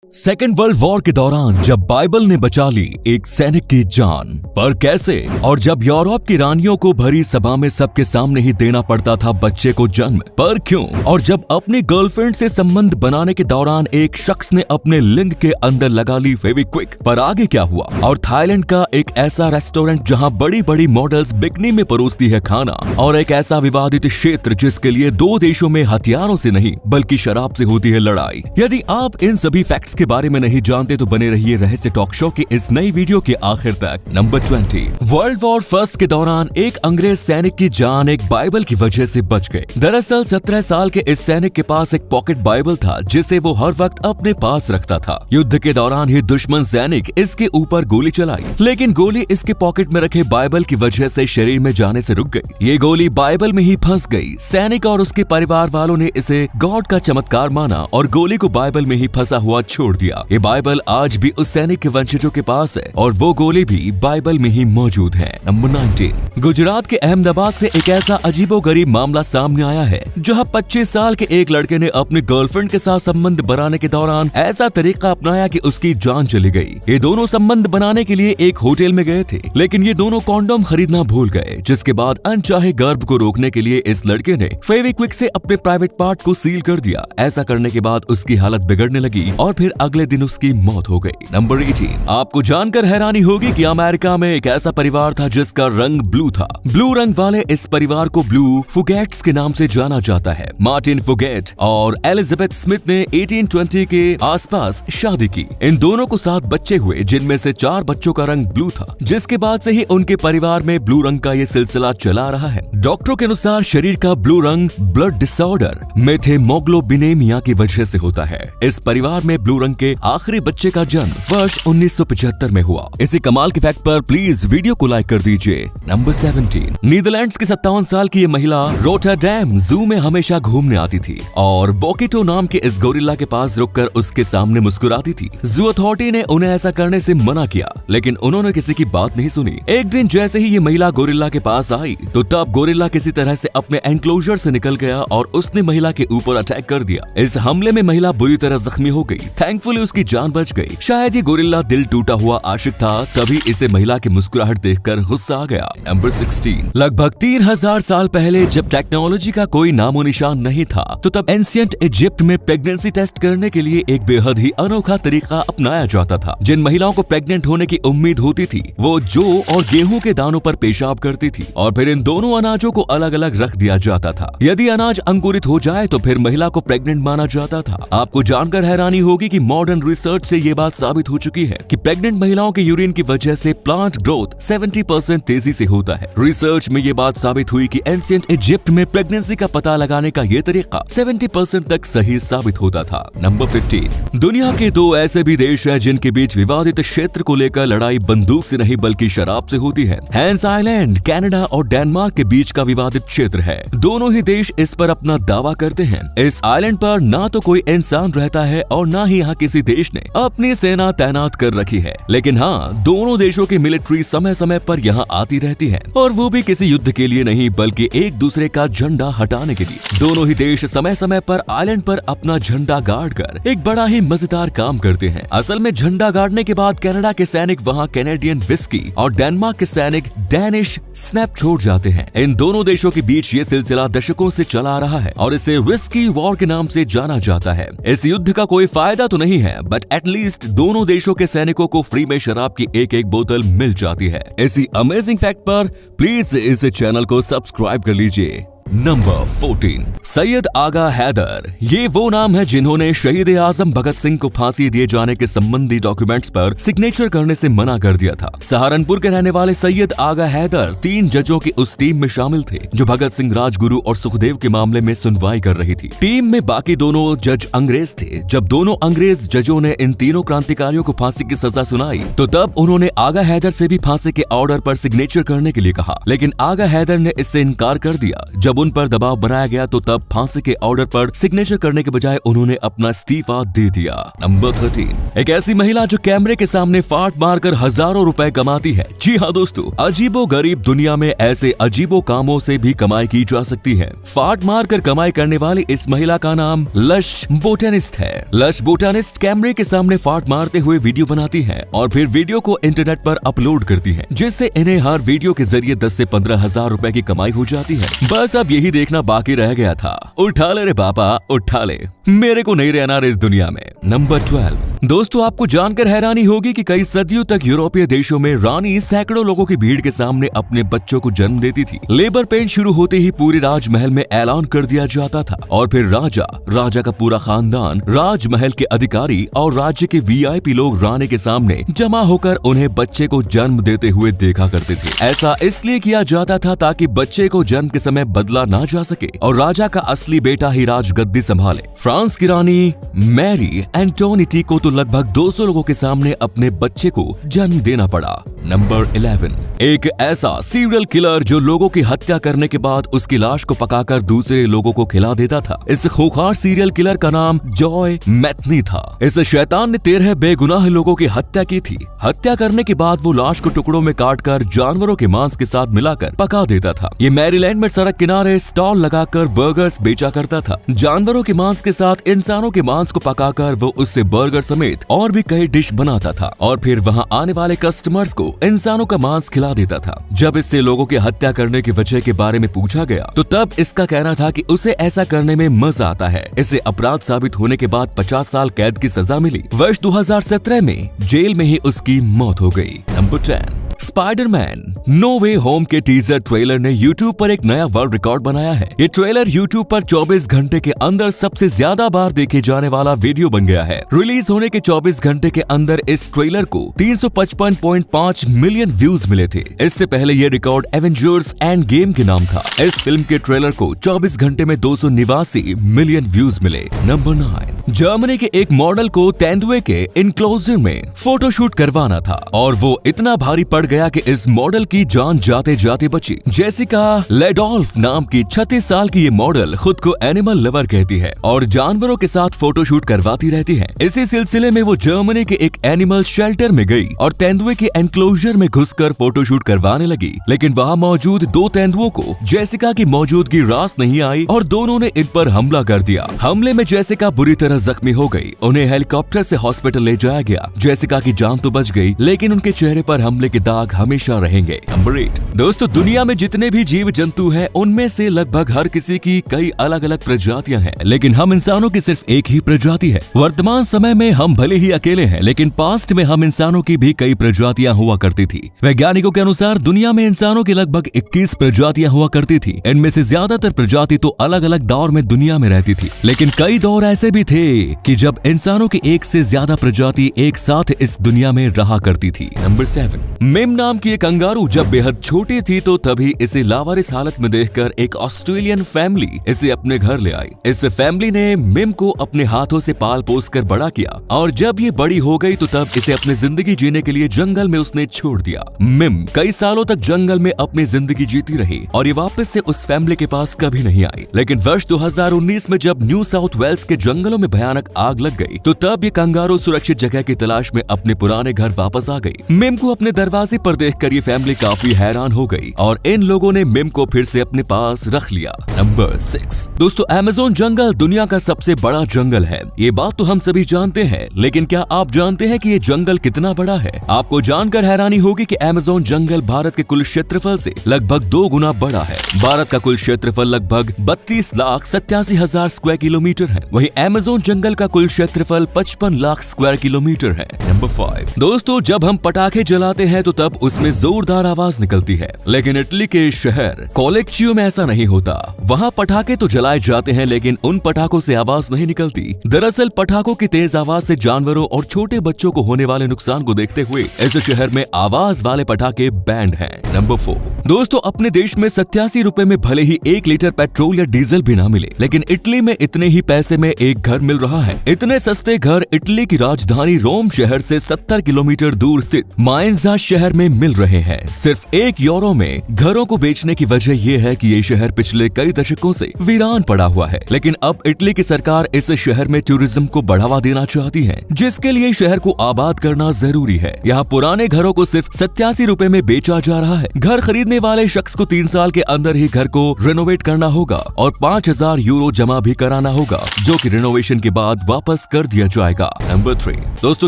Second world war के दौरान जब बाइबल ने बचा ली एक सैनिक की जान, पर कैसे? और जब यूरोप की रानियों को भरी सभा में सबके सामने ही देना पड़ता था बच्चे को जन्म, पर क्यों? और जब अपनी गर्लफ्रेंड से संबंध बनाने के दौरान एक शख्स ने अपने लिंग के अंदर लगा ली फेविक्विक, पर आगे क्या हुआ? और थाईलैंड का एक ऐसा रेस्टोरेंट जहां बड़ी बड़ी मॉडल्स बिकनी में परोसती है खाना, और एक ऐसा विवादित क्षेत्र जिसके लिए दो देशों में हथियारों से नहीं बल्कि शराब से होती है लड़ाई। यदि आप इन सभी फैक्ट्स के बारे में नहीं जानते तो बने रहिए रहस्य टॉक शो के इस नई वीडियो के आखिर तक। नंबर 20। वर्ल्ड वॉर फर्स्ट के दौरान एक अंग्रेज सैनिक की जान एक बाइबल की वजह से बच गई। दरअसल 17 साल के इस सैनिक के पास एक पॉकेट बाइबल था जिसे वो हर वक्त अपने पास रखता था। युद्ध के दौरान ही दुश्मन सैनिक इसके ऊपर गोली चलाई, लेकिन गोली इसके पॉकेट में रखे बाइबल की वजह से शरीर में जाने से रुक गई। ये गोली बाइबल में ही फंस गई। सैनिक और उसके परिवार वालों ने इसे गॉड का चमत्कार माना और गोली को बाइबल में ही फंसा हुआ छोड़ दिया। ये बाइबल आज भी उस सैनिक के वंशजों के पास है और वो गोली भी बाइबल में ही मौजूद है। नंबर 19। गुजरात के अहमदाबाद से एक ऐसा अजीबोगरीब मामला सामने आया है जहां 25 साल के एक लड़के ने अपनी गर्लफ्रेंड के साथ संबंध बनाने के दौरान ऐसा तरीका अपनाया कि उसकी जान चली गई। ये दोनों संबंध बनाने के लिए एक होटल में गए थे, लेकिन ये दोनों कॉन्डोम खरीदना भूल गए, जिसके बाद अनचाहे गर्भ को रोकने के लिए इस लड़के ने फेविक्विक से अपने प्राइवेट पार्ट को सील कर दिया। ऐसा करने के बाद उसकी हालत बिगड़ने लगी और फिर अगले दिन उसकी मौत हो गई। नंबर 18। आपको जानकर हैरानी होगी कि अमेरिका में एक ऐसा परिवार था जिसका रंग ब्लू था। ब्लू रंग वाले इस परिवार को ब्लू फुगेट्स के नाम से जाना जाता है। मार्टिन फुगेट और एलिजाबेथ स्मिथ ने 1820 के आसपास शादी की। इन दोनों को 7 बच्चे हुए, जिनमें से 4 बच्चों का रंग ब्लू था, जिसके बाद से ही उनके परिवार में ब्लू रंग का ये सिलसिला चला रहा है। डॉक्टरों के अनुसार शरीर का ब्लू रंग ब्लड डिसऑर्डर मेथेमोग्लोबिनेमिया की वजह से होता है। इस परिवार में ब्लू रंग के आखिरी बच्चे का जन्म वर्ष 1975 में हुआ। इसी कमाल के फैक्ट पर प्लीज वीडियो को लाइक कर दीजिए। नंबर 17। नीदरलैंड्स की 57 साल की ये महिला रोटरडैम जू में हमेशा घूमने आती थी और बोकिटो नाम के इस गोरिल्ला के पास रुककर उसके सामने मुस्कुराती थी। जू अथॉरिटी ने उन्हें ऐसा करने से मना किया, लेकिन उन्होंने किसी की बात नहीं सुनी। एक दिन जैसे ही ये महिला गोरिल्ला के पास आई तो तब गोरिल्ला किसी तरह से अपने एनक्लोजर से निकल गया और उसने महिला के ऊपर अटैक कर दिया। इस हमले में महिला बुरी तरह जख्मी हो गई। थैंकफुली उसकी जान बच गई। शायद ये गोरिल्ला दिल टूटा हुआ आशिक था, तभी इसे महिला की मुस्कुराहट देखकर गुस्सा आ गया। नंबर 16। लगभग 3000 साल पहले जब टेक्नोलॉजी का कोई नामो निशान नहीं था, तो तब एंशिएंट इजिप्ट में प्रेगनेंसी टेस्ट करने के लिए एक बेहद ही अनोखा तरीका अपनाया जाता था। जिन महिलाओं को प्रेग्नेंट होने की उम्मीद होती थी वो जौ और गेहूं के दानों पर पेशाब करती थी और फिर इन दोनों अनाजों को अलग अलग रख दिया जाता था। यदि अनाज अंकुरित हो जाए तो फिर महिला को प्रेग्नेंट माना जाता था। आपको जानकर हैरानी होगी कि मॉडर्न रिसर्च से ये बात साबित हो चुकी है कि प्रेग्नेंट महिलाओं के यूरिन की वजह से प्लांट ग्रोथ 70% तेजी से होता है। रिसर्च में ये बात साबित हुई कि एंशिएंट इजिप्ट में प्रेगनेंसी का पता लगाने का ये तरीका 70% तक सही साबित होता था। नंबर 15। दुनिया के 2 ऐसे भी देश हैं जिनके बीच विवादित क्षेत्र को लेकर लड़ाई बंदूक से नहीं बल्कि शराब से होती है। हैंस आइलैंड कनाडा और डेनमार्क के बीच का विवादित क्षेत्र है। दोनों ही देश इस पर अपना दावा करते हैं। इस आइलैंड पर ना तो कोई इंसान रहता है और ना ही यहाँ किसी देश ने अपनी सेना तैनात कर रखी है, लेकिन हाँ, दोनों देशों की मिलिट्री समय समय पर यहाँ आती रहती है और वो भी किसी युद्ध के लिए नहीं बल्कि एक दूसरे का झंडा हटाने के लिए। दोनों ही देश समय समय पर आइलैंड पर अपना झंडा गाड़ कर एक बड़ा ही मजेदार काम करते हैं। असल में झंडा गाड़ने के बाद कनाडा के सैनिक वहाँ कैनेडियन विस्की और डेनमार्क के सैनिक डैनिश स्नैप छोड़ जाते हैं। इन दोनों देशों के बीच ये सिलसिला दशकों से चला आ रहा है और इसे विस्की वॉर के नाम से जाना जाता है। इस युद्ध का कोई फायदा तो नहीं है, बट एटलीस्ट दोनों देशों के सैनिकों को फ्री में शराब की एक बोतल मिल जाती है। इसी अमेजिंग फैक्ट पर प्लीज इस चैनल को सब्सक्राइब कर लीजिए। नंबर 14। सैयद आगा हैदर। ये वो नाम है जिन्होंने शहीद आजम भगत सिंह को फांसी दिए जाने के संबंधी डॉक्यूमेंट्स पर सिग्नेचर करने से मना कर दिया था। सहारनपुर के रहने वाले सैयद आगा हैदर 3 जजों की उस टीम में शामिल थे जो भगत सिंह, राजगुरु और सुखदेव के मामले में सुनवाई कर रही थी। टीम में बाकी दोनों जज अंग्रेज थे। जब दोनों अंग्रेज जजों ने इन तीनों क्रांतिकारियों को फांसी की सजा सुनाई तो तब उन्होंने आगा हैदर से भी फांसी के ऑर्डर पर सिग्नेचर करने के लिए कहा, लेकिन आगा हैदर ने इससे इनकार कर दिया। जब जब उन पर दबाव बनाया गया तो तब फांसी के ऑर्डर पर सिग्नेचर करने के बजाय उन्होंने अपना इस्तीफा दे दिया। नंबर 13, एक ऐसी महिला जो कैमरे के सामने फाट मारकर हजारों रुपए कमाती है। जी हाँ दोस्तों, अजीबो गरीब दुनिया में ऐसे अजीबो कामों से भी कमाई की जा सकती है। फाट मारकर कमाई करने वाली इस महिला का नाम लश बोटेनिस्ट है। लश बोटेनिस्ट कैमरे के सामने फाट मारते हुए वीडियो बनाती है और फिर वीडियो को इंटरनेट पर अपलोड करती है, जिससे इन्हें हर वीडियो के जरिए 10 से 15 हजार रुपए की कमाई हो जाती है। बस अब यही देखना बाकी रह गया था। उठा ले रे बाबा उठा ले, मेरे को नहीं रहना इस दुनिया में। नंबर 12, दोस्तों आपको जानकर हैरानी होगी कि कई सदियों तक यूरोपीय देशों में रानी सैकड़ों लोगों की भीड़ के सामने अपने बच्चों को जन्म देती थी। लेबर पेन शुरू होते ही पूरे राजमहल में ऐलान कर दिया जाता था और फिर राजा का पूरा खानदान, राजमहल के अधिकारी और राज्य के वीआईपी लोग रानी के सामने जमा होकर उन्हें बच्चे को जन्म देते हुए देखा करते थे। ऐसा इसलिए किया जाता था ताकि बच्चे को जन्म के समय बदला ना जा सके और राजा का असली बेटा ही राजगद्दी संभाले। फ्रांस की रानी मैरी एंटोनिटी को तो लगभग 200 लोगों के सामने अपने बच्चे को जन्म देना पड़ा। नंबर 11, एक ऐसा सीरियल किलर जो लोगों की हत्या करने के बाद उसकी लाश को पकाकर दूसरे लोगों को खिला देता था। इस खूंखार सीरियल किलर का नाम जॉय मैथनी था। इस शैतान ने 13 बेगुनाह लोगों की हत्या की थी। हत्या करने के बाद वो लाश को टुकड़ों में काटकर जानवरों के मांस के साथ मिलाकर पका देता था। ये मैरीलैंड में सड़क किनारे स्टॉल लगाकर बर्गर्स बेचा करता था। जानवरों के मांस के साथ इंसानों के मांस को पकाकर वो उससे बर्गर समेत और भी कई डिश बनाता था और फिर वहाँ आने वाले कस्टमर्स को इंसानों का मांस खिला देता था। जब इससे लोगों की हत्या करने की वजह के बारे में पूछा गया तो तब इसका कहना था कि उसे ऐसा करने में मजा आता है। इसे अपराध साबित होने के बाद 50 साल कैद की सजा मिली। वर्ष 2017 में जेल में ही उसकी मौत हो गई। नंबर 10, स्पाइडरमैन नो वे होम के टीजर ट्रेलर ने YouTube पर एक नया वर्ल्ड रिकॉर्ड बनाया है। ये ट्रेलर YouTube पर 24 घंटे के अंदर सबसे ज्यादा बार देखे जाने वाला वीडियो बन गया है। रिलीज होने के 24 घंटे के अंदर इस ट्रेलर को 355.5 मिलियन व्यूज मिले थे। इससे पहले ये रिकॉर्ड एवेंजर्स एंड गेम के नाम था। इस फिल्म के ट्रेलर को 24 घंटे में 289 मिलियन व्यूज मिले। नंबर 9, जर्मनी के एक मॉडल को तेंदुए के इनक्लोजर में फोटोशूट करवाना था और वो इतना भारी पड़ गया कि इस मॉडल की जान जाते जाते बची। जेसिका लेडोल्फ नाम की 36 साल की ये मॉडल खुद को एनिमल लवर कहती है और जानवरों के साथ फोटोशूट करवाती रहती है। इसी सिलसिले में वो जर्मनी के एक एनिमल शेल्टर में गई और तेंदुए के एनक्लोजर में घुसकर फोटोशूट करवाने लगी। लेकिन वहाँ मौजूद 2 तेंदुओं को जेसिका की मौजूदगी रास नहीं आई और दोनों ने इन पर हमला कर दिया। हमले में जेसिका बुरी तरह जख्मी हो गई। उन्हें हेलीकॉप्टर से हॉस्पिटल ले जाया गया। जेसिका की जान तो बच गई लेकिन उनके चेहरे पर हमले के दाग हमेशा रहेंगे। नंबर 8, दोस्तों दुनिया में जितने भी जीव जंतु हैं उनमें से लगभग हर किसी की कई अलग अलग प्रजातियां हैं, लेकिन हम इंसानों की सिर्फ एक ही प्रजाति है। वर्तमान समय में हम भले ही अकेले हैं लेकिन पास्ट में हम इंसानों की भी कई प्रजातियां हुआ करती थी। वैज्ञानिकों के अनुसार दुनिया में इंसानों की लगभग 21 प्रजातियां हुआ करती थी। इनमें से ज्यादातर प्रजाति तो अलग अलग दौर में दुनिया में रहती थी, लेकिन कई दौर ऐसे भी थे कि जब इंसानों की एक से ज्यादा प्रजाति एक साथ इस दुनिया में रहा करती थी। नंबर 7, मिम नाम की एक कंगारू जब बेहद छोटी थी तो तभी इसे लावारिस हालत में देखकर एक ऑस्ट्रेलियन फैमिली इसे अपने घर ले आई। इस फैमिली ने मिम को अपने हाथों से पाल पोस कर बड़ा किया और जब ये बड़ी हो गई तो तब इसे अपनी जिंदगी जीने के लिए जंगल में उसने छोड़ दिया। मिम कई सालों तक जंगल में अपनी जिंदगी जीती रही और ये वापस से उस फैमिली के पास कभी नहीं आई। लेकिन वर्ष 2019 में जब न्यू साउथ वेल्स के जंगलों में भयानक आग लग गई तो तब ये कंगारू सुरक्षित जगह की तलाश में अपने पुराने घर वापस आ गई। मिम को अपने दरवाजे पर देखकर ये फैमिली काफी हैरान हो गई और इन लोगों ने मिम को फिर से अपने पास रख लिया। नंबर 6, दोस्तों अमेज़न जंगल दुनिया का सबसे बड़ा जंगल है। ये बात तो हम सभी जानते हैं, लेकिन क्या आप जानते हैं कि ये जंगल कितना बड़ा है? आपको जानकर हैरानी होगी कि अमेज़न जंगल भारत के कुल क्षेत्रफल से लगभग 2 गुना बड़ा है। भारत का कुल क्षेत्रफल लगभग 32,87,000 स्क्वायर किलोमीटर है। वहीं अमेज़न जंगल का कुल क्षेत्रफल 55 लाख स्क्वायर किलोमीटर है। नंबर 5, दोस्तों जब हम पटाखे जलाते हैं तो तब उसमें जोरदार आवाज निकलती है, लेकिन इटली के शहर कोलेक्चियो में ऐसा नहीं होता। वहाँ पटाखे तो जलाए जाते हैं लेकिन उन पटाखों से आवाज नहीं निकलती। दरअसल पटाखों की तेज आवाज से जानवरों और छोटे बच्चों को होने वाले नुकसान को देखते हुए इस शहर में आवाज वाले पटाखे बैंड हैं। नंबर 4, दोस्तों अपने देश में 87 रुपए में भले ही 1 लीटर पेट्रोल या डीजल भी ना मिले, लेकिन इटली में इतने ही पैसे में एक घर मिल रहा है। इतने सस्ते घर इटली की राजधानी रोम शहर से 70 किलोमीटर दूर स्थित माइंजा शहर में मिल रहे हैं। सिर्फ 1 यूरो में घरों को बेचने की वजह यह है कि ये शहर पिछले कई दशकों से वीरान पड़ा हुआ है, लेकिन अब इटली की सरकार इस शहर में टूरिज्म को बढ़ावा देना चाहती है, जिसके लिए शहर को आबाद करना जरूरी है। यहाँ पुराने घरों को सिर्फ 87 रुपए में बेचा जा रहा है। घर खरीदने वाले शख्स को 3 साल के अंदर ही घर को रेनोवेट करना होगा और 5000 यूरो जमा भी कराना होगा, जो कि रिनोवेशन के बाद वापस कर दिया जाएगा। नंबर 3 दोस्तों,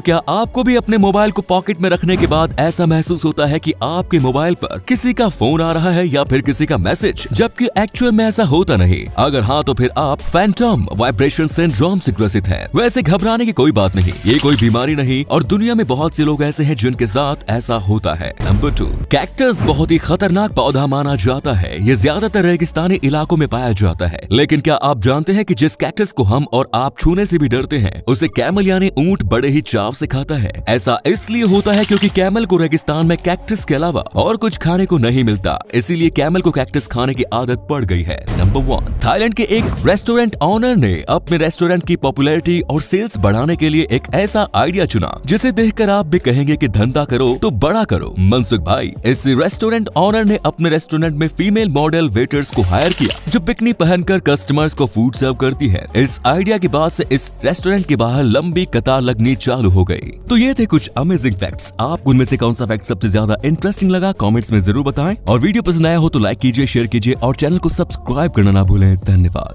क्या आपको भी अपने मोबाइल को पॉकेट में रखने के बाद ऐसा महसूस होता है कि आपके मोबाइल पर किसी का फोन आ रहा है या फिर किसी का मैसेज, जबकि एक्चुअल में ऐसा होता नहीं? अगर हाँ, तो फिर आप फैंटम वाइब्रेशन सिंड्रोम से ग्रसित हैं। वैसे घबराने की कोई बात नहीं, ये कोई बीमारी नहीं और दुनिया में बहुत से लोग ऐसे हैं जिनके साथ ऐसा होता है। नंबर 2, कैक्टस बहुत ही खतरनाक पौधा माना जाता है। ये ज्यादातर रेगिस्तानी इलाकों में पाया जाता है, लेकिन क्या आप जानते हैं कि जिस कैक्टस को हम और आप छूने से भी डरते हैं, उसे कैमल यानी ऊंट बड़े ही चाव से खाता है। ऐसा इसलिए होता है क्योंकि कैमल को रेगिस्तान में कैक्टस के अलावा और कुछ खाने को नहीं मिलता, इसीलिए कैमल को कैक्टस खाने की आदत पड़ गई है। नंबर 1, थाईलैंड के एक रेस्टोरेंट ऑनर ने अपने रेस्टोरेंट की पॉपुलैरिटी और सेल्स बढ़ाने के लिए एक ऐसा आइडिया चुना जिसे देखकर आप भी कहेंगे कि धंधा करो तो बड़ा करो। मनसुख भाई, इस रेस्टोरेंट ऑनर ने अपने रेस्टोरेंट में फीमेल मॉडल वेटर्स को हायर किया जो बिकनी पहनकर कस्टमर्स को फूड सर्व करती है। इस आइडिया के बाद से इस रेस्टोरेंट के बाहर लंबी कतार लगनी चालू हो गई। तो ये थे कुछ अमेजिंग फैक्ट्स। आपको उनमें से कौन सा फैक्ट सबसे ज्यादा इंटरेस्टिंग लगा, कमेंट्स में जरूर बताएं और वीडियो पसंद आया हो तो लाइक कीजिए, शेयर कीजिए और चैनल को सब्सक्राइब करना ना भूलें। धन्यवाद।